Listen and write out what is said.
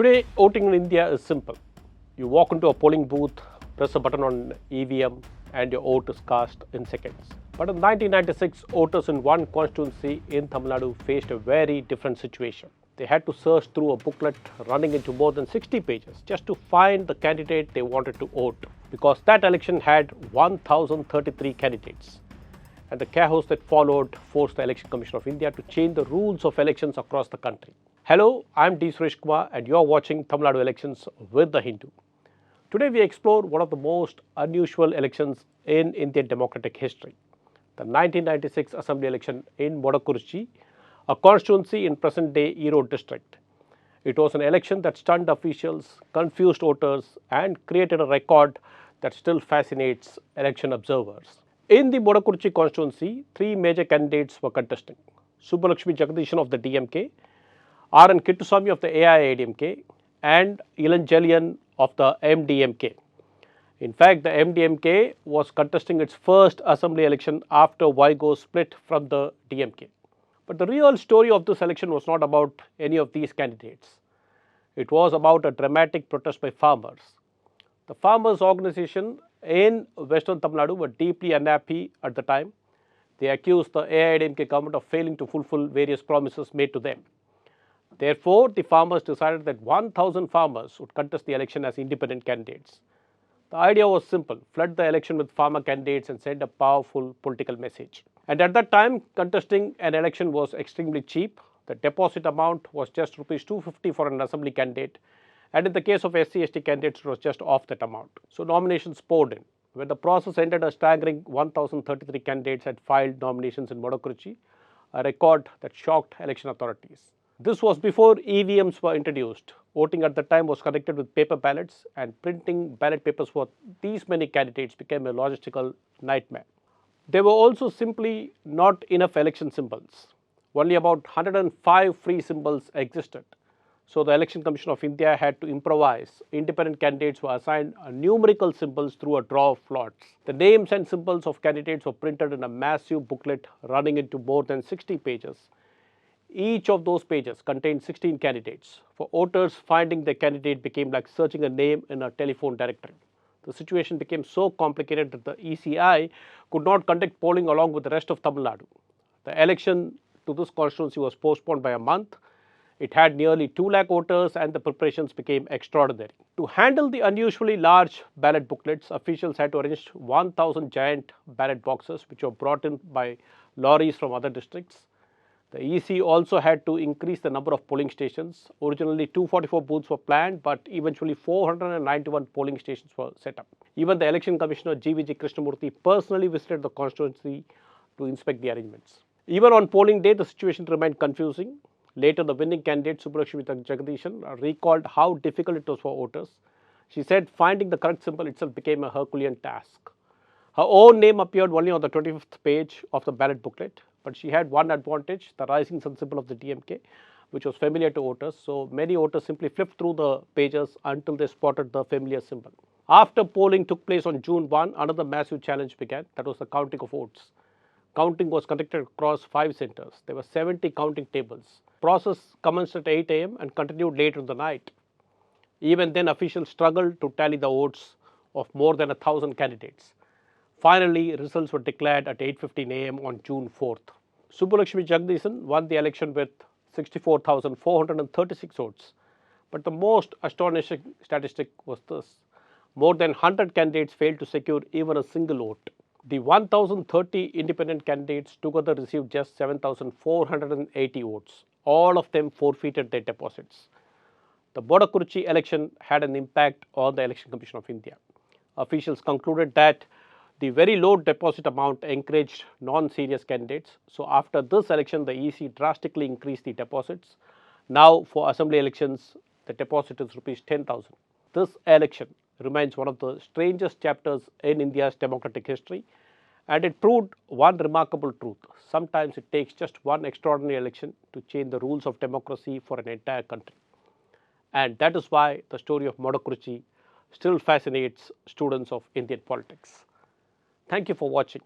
Today, voting in India is simple. You walk into a polling booth, press a button on EVM, and your vote is cast in seconds. But in 1996, voters in one constituency in Tamil Nadu faced a very different situation. They had to search through a booklet running into more than 60 pages just to find the candidate they wanted to vote, because that election had 1,033 candidates. And the chaos that followed forced the Election Commission of India to change the rules of elections across the country. Hello, I'm Suresh Kumar and you're watching Tamil Nadu elections with the Hindu. Today we explore one of the most unusual elections in Indian democratic history, the 1996 Assembly election in Modakurichi, a constituency in present-day Erode district. It was an election that stunned officials, confused voters and created a record that still fascinates election observers. In the Modakurichi constituency, three major candidates were contesting: Subbulakshmi Jagadishan of the DMK, R.N. Kittusamy of the AIADMK, and Ilanjalian of the MDMK. In fact, the MDMK was contesting its first assembly election after Vigo split from the DMK. But the real story of this election was not about any of these candidates. It was about a dramatic protest by farmers. The farmers' organization in Western Tamil Nadu were deeply unhappy at the time. They accused the AIADMK government of failing to fulfill various promises made to them. Therefore, the farmers decided that 1,000 farmers would contest the election as independent candidates. The idea was simple: flood the election with farmer candidates and send a powerful political message. And at that time, contesting an election was extremely cheap. The deposit amount was just Rs 250 for an assembly candidate, and in the case of SC/ST candidates, it was just off that amount. So nominations poured in. When the process ended, a staggering 1,033 candidates had filed nominations in Modakurichi, a record that shocked election authorities. This was before EVMs were introduced. Voting at the time was conducted with paper ballots, and printing ballot papers for these many candidates became a logistical nightmare. There were also simply not enough election symbols. Only about 105 free symbols existed. So the Election Commission of India had to improvise. Independent candidates were assigned numerical symbols through a draw of lots. The names and symbols of candidates were printed in a massive booklet running into more than 60 pages. Each of those pages contained 16 candidates. For voters, finding their candidate became like searching a name in a telephone directory. The situation became so complicated that the ECI could not conduct polling along with the rest of Tamil Nadu. The election to this constituency was postponed by a month. It had nearly 2 lakh voters and the preparations became extraordinary. To handle the unusually large ballot booklets, officials had to arrange 1,000 giant ballot boxes which were brought in by lorries from other districts. The EC also had to increase the number of polling stations. Originally 244 booths were planned, but eventually 491 polling stations were set up. Even the election commissioner GVG Krishnamurthy personally visited the constituency to inspect the arrangements. Even on polling day, the situation remained confusing. Later, the winning candidate Subbulakshmi Jagadishan recalled how difficult it was for voters. She said finding the correct symbol itself became a Herculean task. Her own name appeared only on the 25th page of the ballot booklet, but she had one advantage: the rising sun symbol of the DMK, which was familiar to voters. So many voters simply flipped through the pages until they spotted the familiar symbol. After polling took place on June 1, another massive challenge began. That was the counting of votes. Counting was conducted across 5 centers. There were 70 counting tables. The process commenced at 8 a.m. and continued later in the night. Even then, officials struggled to tally the votes of more than 1,000 candidates. Finally, results were declared at 8:15 a.m. on June 4th. Subbulakshmi Jagadishan won the election with 64,436 votes. But the most astonishing statistic was this: more than 100 candidates failed to secure even a single vote. The 1,030 independent candidates together received just 7,480 votes. All of them forfeited their deposits. The Modakurichi election had an impact on the Election Commission of India. Officials concluded that the very low deposit amount encouraged non-serious candidates. So after this election, the EC drastically increased the deposits. Now for assembly elections, the deposit is Rs 10,000. This election remains one of the strangest chapters in India's democratic history, and it proved one remarkable truth: sometimes it takes just one extraordinary election to change the rules of democracy for an entire country. And that is why the story of Modakurichi still fascinates students of Indian politics. Thank you for watching.